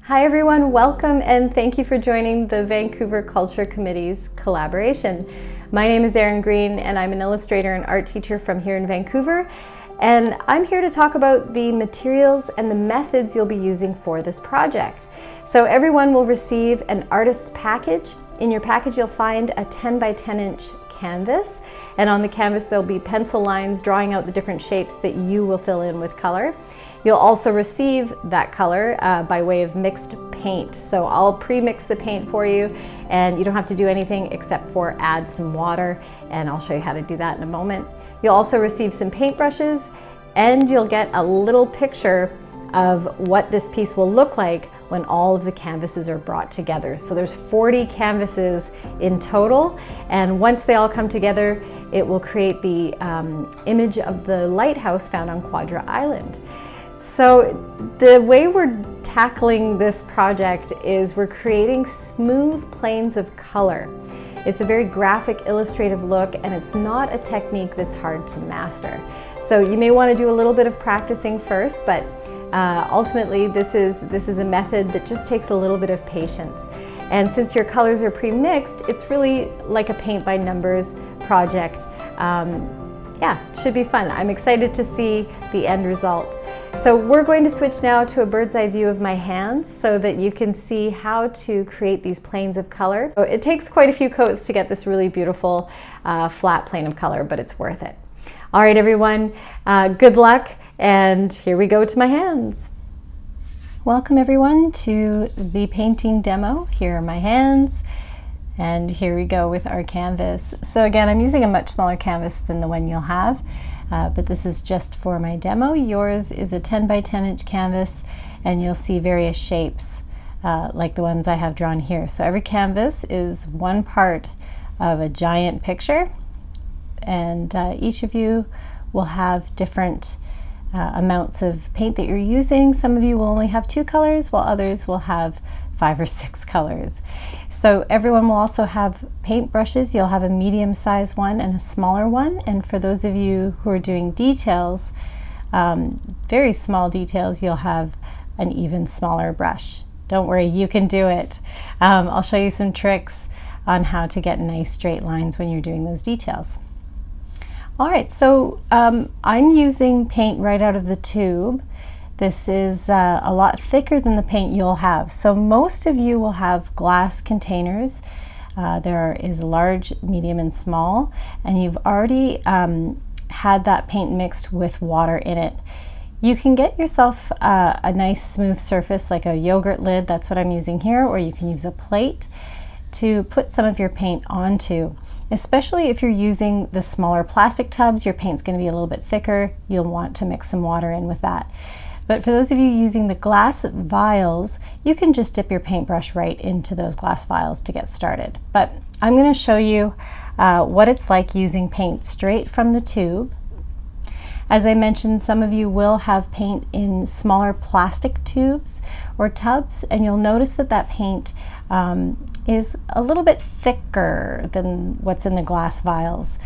Hi everyone, welcome and thank you for joining the Vancouver Culture Committee's collaboration. My name is Erin Green and I'm an illustrator and art teacher from here in Vancouver, and I'm here to talk about the materials and the methods you'll be using for this project. So everyone will receive an artist's package. In your package you'll find a 10 by 10 inch canvas, and on the canvas there'll be pencil lines drawing out the different shapes that you will fill in with color. You'll also receive that color by way of mixed paint. So I'll pre-mix the paint for you and you don't have to do anything except for add some water, and I'll show you how to do that in a moment. You'll also receive some paintbrushes and you'll get a little picture of what this piece will look like when all of the canvases are brought together. So there's 40 canvases in total, and once they all come together, it will create the image of the lighthouse found on Quadra Island. So the way we're tackling this project is we're creating smooth planes of color. It's a very graphic, illustrative look, and it's not a technique that's hard to master. So you may want to do a little bit of practicing first, but ultimately this is a method that just takes a little bit of patience. And since your colors are pre-mixed, it's really like a paint by numbers project. Yeah, it should be fun. I'm excited to see the end result. So we're going to switch now to a bird's eye view of my hands so that you can see how to create these planes of color. So it takes quite a few coats to get this really beautiful flat plane of color, but it's worth it. All right, everyone, good luck, and here we go to my hands. Welcome everyone to the painting demo. Here are my hands. And here we go with our canvas. So again, I'm using a much smaller canvas than the one you'll have, but this is just for my demo. Yours is a 10 by 10 inch canvas, and you'll see various shapes like the ones I have drawn here. So every canvas is one part of a giant picture, and each of you will have different amounts of paint that you're using. Some of you will only have 2 colors, while others will have 5 or 6 colors. So everyone will also have paint brushes. You'll have a medium-sized one and a smaller one. And for those of you who are doing details, very small details, you'll have an even smaller brush. Don't worry, you can do it. I'll show you some tricks on how to get nice straight lines when you're doing those details. All right, so I'm using paint right out of the tube. This is a lot thicker than the paint you'll have. So most of you will have glass containers. There is large, medium, and small, and you've already had that paint mixed with water in it. You can get yourself a nice smooth surface like a yogurt lid, that's what I'm using here, or you can use a plate to put some of your paint onto. Especially if you're using the smaller plastic tubs, your paint's going to be a little bit thicker. You'll want to mix some water in with that. But for those of you using the glass vials, you can just dip your paintbrush right into those glass vials to get started. But I'm going to show you what it's like using paint straight from the tube. As I mentioned, some of you will have paint in smaller plastic tubes or tubs, and you'll notice that that paint is a little bit thicker than what's in the glass vials.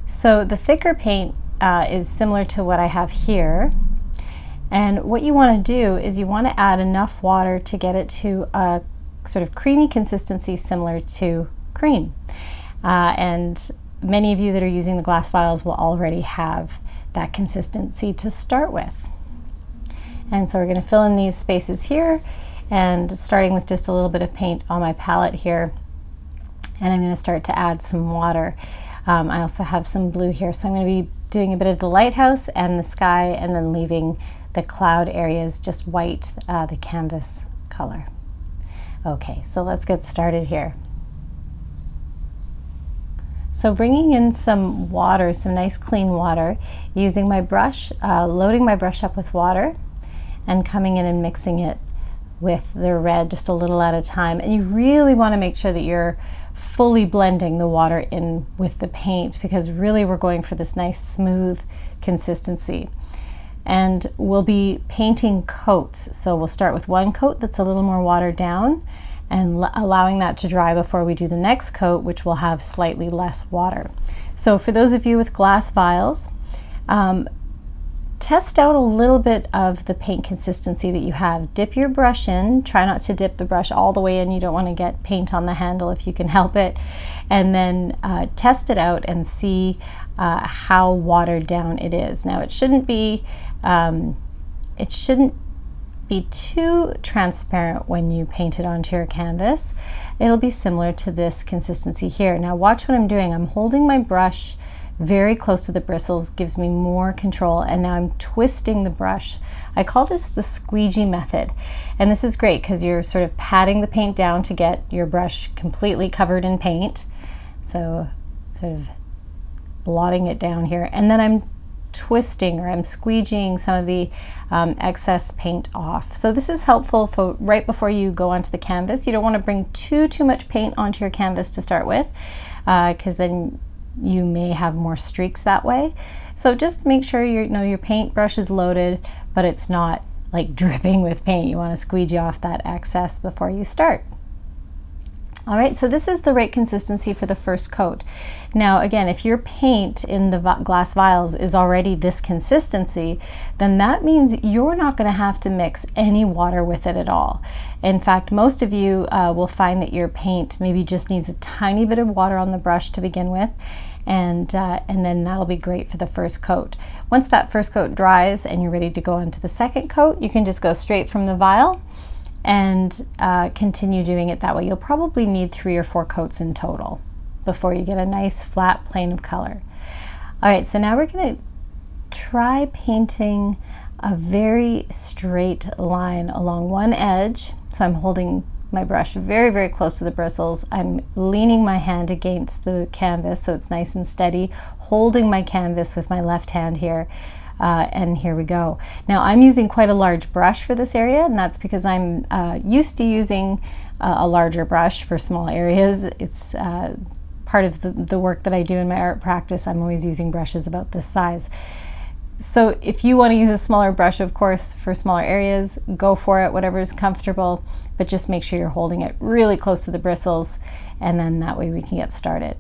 So the thicker paint is similar to what I have here. And what you want to do is you want to add enough water to get it to a sort of creamy consistency similar to cream. And many of you that are using the glass vials will already have that consistency to start with. And so we're going to fill in these spaces here, and starting with just a little bit of paint on my palette here. And I'm going to start to add some water. I also have some blue here, so I'm going to be doing a bit of the lighthouse and the sky, and then leaving the cloud areas just white, the canvas color. Okay, so let's get started here. So bringing in some water, some nice clean water, using my brush, loading my brush up with water, and coming in and mixing it with the red just a little at a time. And you really want to make sure that you're fully blending the water in with the paint, because really we're going for this nice smooth consistency. And we'll be painting coats. So we'll start with one coat that's a little more watered down, and allowing that to dry before we do the next coat, which will have slightly less water. So for those of you with glass vials, test out a little bit of the paint consistency that you have. Dip your brush in. Try not to dip the brush all the way in. You don't want to get paint on the handle if you can help it. And then test it out and see how watered down it is. Now it shouldn't be too transparent when you paint it onto your canvas. It'll be similar to this consistency here. Now watch what I'm doing. I'm holding my brush very close to the bristles, gives me more control, and now I'm twisting the brush. I call this the squeegee method, and this is great because you're sort of patting the paint down to get your brush completely covered in paint. So sort of blotting it down here, and then I'm twisting, or I'm squeegeeing some of the excess paint off. So this is helpful for right before you go onto the canvas. You don't want to bring too much paint onto your canvas to start with, because then you may have more streaks that way. So just make sure your paintbrush is loaded, but it's not like dripping with paint. You want to squeegee off that excess before you start. All right, so this is the right consistency for the first coat. Now again, if your paint in the glass vials is already this consistency, then that means you're not going to have to mix any water with it at all. In fact, most of you will find that your paint maybe just needs a tiny bit of water on the brush to begin with, and then that'll be great for the first coat. Once that first coat dries and you're ready to go on to the second coat, you can just go straight from the vial and continue doing it that way. You'll probably need 3 or 4 coats in total before you get a nice flat plane of color. All right, so now we're going to try painting a very straight line along one edge. So I'm holding my brush very, very close to the bristles. I'm leaning my hand against the canvas so it's nice and steady, holding my canvas with my left hand here. And here we go. Now I'm using quite a large brush for this area, and that's because I'm used to using a larger brush for small areas. It's part of the work that I do in my art practice. I'm always using brushes about this size. So if you want to use a smaller brush, of course, for smaller areas, go for it, whatever is comfortable, but just make sure you're holding it really close to the bristles, and then that way we can get started.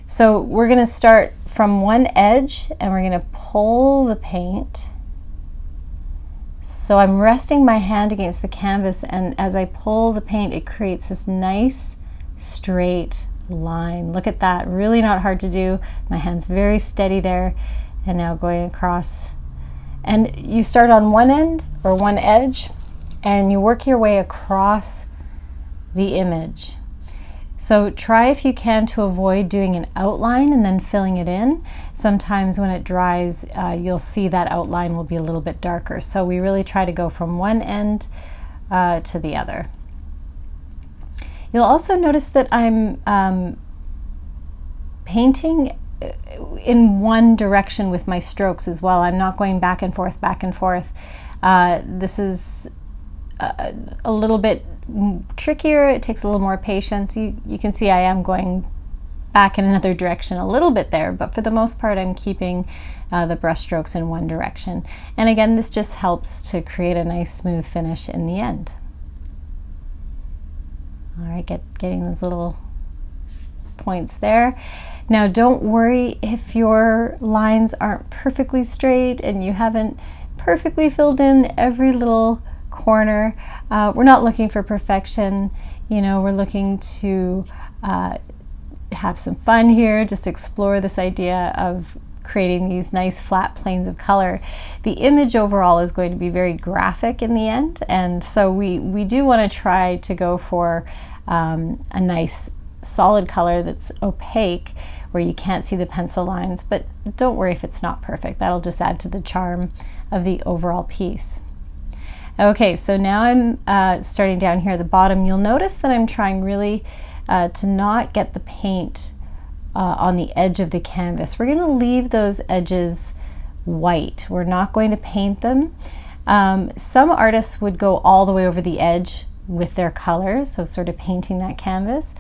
So we're going to start from one edge and we're going to pull the paint. So I'm resting my hand against the canvas, and as I pull the paint, it creates this nice straight line. Look at that, really not hard to do. My hand's very steady there, and now going across. And you start on one end or one edge and you work your way across the image. So try if you can to avoid doing an outline and then filling it in. Sometimes when it dries, you'll see that outline will be a little bit darker. So we really try to go from one end to the other. You'll also notice that I'm painting in one direction with my strokes as well. I'm not going back and forth, back and forth. This is a little bit trickier. It takes a little more patience. You can see I am going back in another direction a little bit there, but for the most part I'm keeping the brush strokes in one direction. And again, this just helps to create a nice smooth finish in the end. All right, getting those little points there. Now don't worry if your lines aren't perfectly straight and you haven't perfectly filled in every little corner. We're not looking for perfection, we're looking to have some fun here, just explore this idea of creating these nice flat planes of color. The image overall is going to be very graphic in the end, and so we do want to try to go for a nice solid color that's opaque where you can't see the pencil lines, but don't worry if it's not perfect. That'll just add to the charm of the overall piece. Okay, so now I'm starting down here at the bottom. You'll notice that I'm trying really to not get the paint on the edge of the canvas. We're going to leave those edges white. We're not going to paint them. Some artists would go all the way over the edge with their colors, so sort of painting that canvas,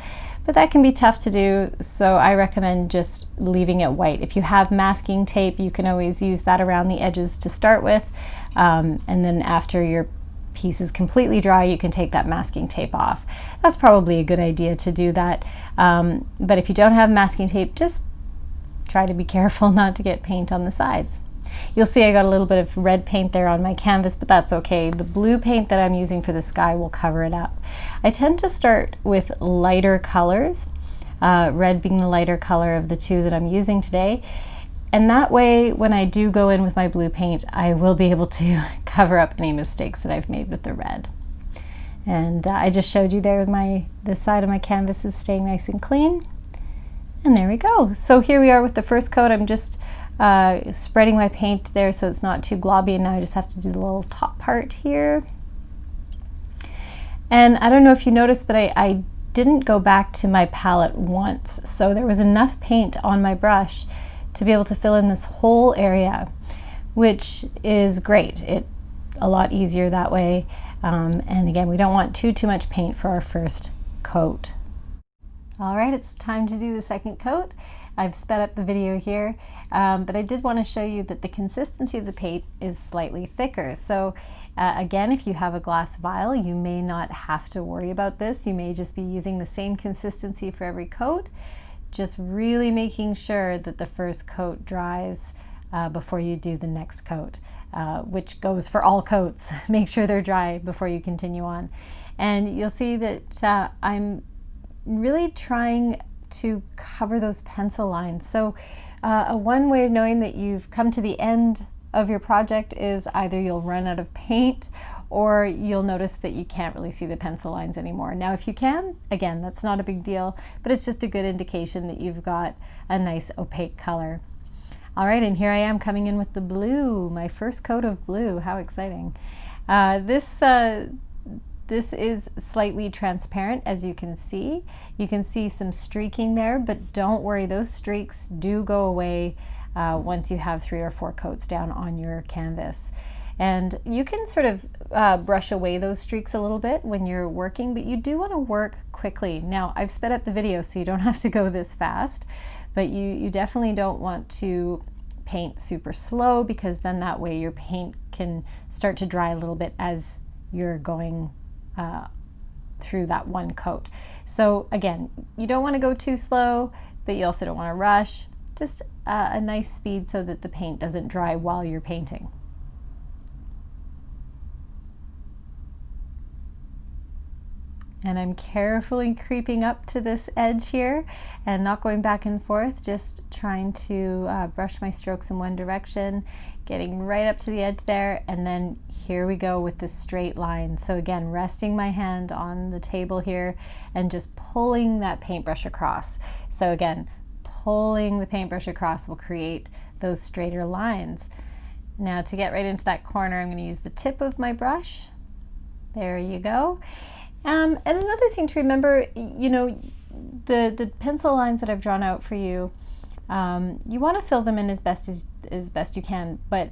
but that can be tough to do, so I recommend just leaving it white. If you have masking tape, you can always use that around the edges to start with, and then after your piece is completely dry, you can take that masking tape off. That's probably a good idea to do that, but if you don't have masking tape, just try to be careful not to get paint on the sides. You'll see I got a little bit of red paint there on my canvas, but that's okay. The blue paint that I'm using for the sky will cover it up. I tend to start with lighter colors, red being the lighter color of the two that I'm using today. And that way, when I do go in with my blue paint, I will be able to cover up any mistakes that I've made with the red. And I just showed you there this side of my canvas is staying nice and clean. And there we go. So here we are with the first coat. I'm just spreading my paint there so it's not too globby, and now I just have to do the little top part here. And I don't know if you noticed, but I didn't go back to my palette once. So there was enough paint on my brush to be able to fill in this whole area, which is great. It's a lot easier that way. And again, we don't want too much paint for our first coat. All right, it's time to do the second coat. I've sped up the video here, but I did want to show you that the consistency of the paint is slightly thicker. So again, if you have a glass vial, you may not have to worry about this. You may just be using the same consistency for every coat. Just really making sure that the first coat dries before you do the next coat, which goes for all coats. Make sure they're dry before you continue on. And you'll see that I'm really trying to cover those pencil lines. So one way of knowing that you've come to the end of your project is either you'll run out of paint or you'll notice that you can't really see the pencil lines anymore. Now, if you can, again, that's not a big deal, but it's just a good indication that you've got a nice opaque color. All right, and here I am coming in with the blue, my first coat of blue. How exciting. This is slightly transparent, as you can see. You can see some streaking there, but don't worry, those streaks do go away once you have 3 or 4 coats down on your canvas. And you can sort of brush away those streaks a little bit when you're working, but you do want to work quickly. Now, I've sped up the video so you don't have to go this fast, but you definitely don't want to paint super slow, because then that way your paint can start to dry a little bit as you're going through that one coat. So again, you don't want to go too slow, but you also don't want to rush. Just a nice speed so that the paint doesn't dry while you're painting. And I'm carefully creeping up to this edge here and not going back and forth, just trying to brush my strokes in one direction, getting right up to the edge there, and then here we go with the straight line. So again, resting my hand on the table here and just pulling that paintbrush across. So again, pulling the paintbrush across will create those straighter lines. Now to get right into that corner, I'm going to use the tip of my brush. There you go. And another thing to remember, you know, the pencil lines that I've drawn out for you, you want to fill them in as best you can, but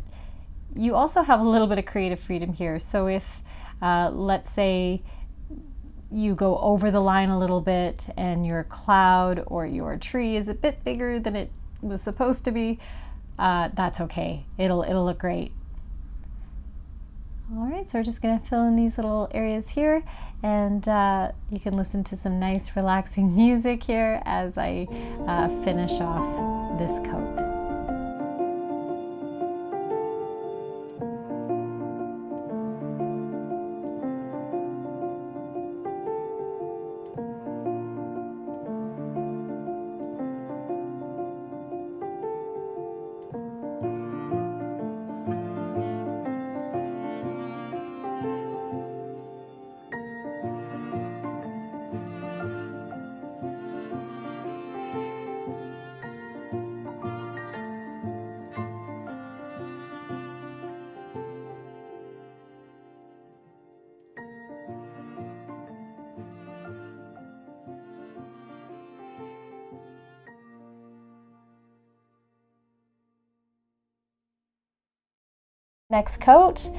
you also have a little bit of creative freedom here. So if, let's say, you go over the line a little bit and your cloud or your tree is a bit bigger than it was supposed to be, that's okay. It'll look great. All right, so we're just going to fill in these little areas here, and you can listen to some nice relaxing music here as I finish off this coat. Next coat,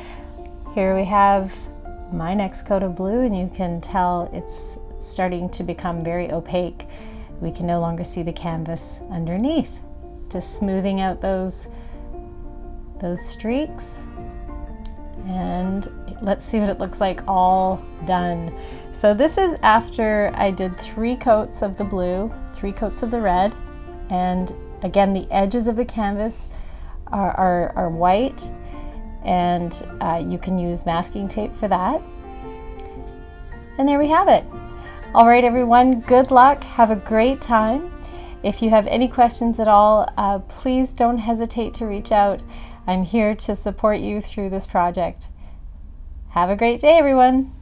here we have my next coat of blue, and you can tell it's starting to become very opaque. We can no longer see the canvas underneath. Just smoothing out those streaks, and let's see what it looks like all done. So this is after I did 3 coats of the blue, 3 coats of the red, and again the edges of the canvas are white, and you can use masking tape for that. And there we have it. All right, everyone, good luck. Have a great time. If you have any questions at all, please don't hesitate to reach out. I'm here to support you through this project. Have a great day, everyone.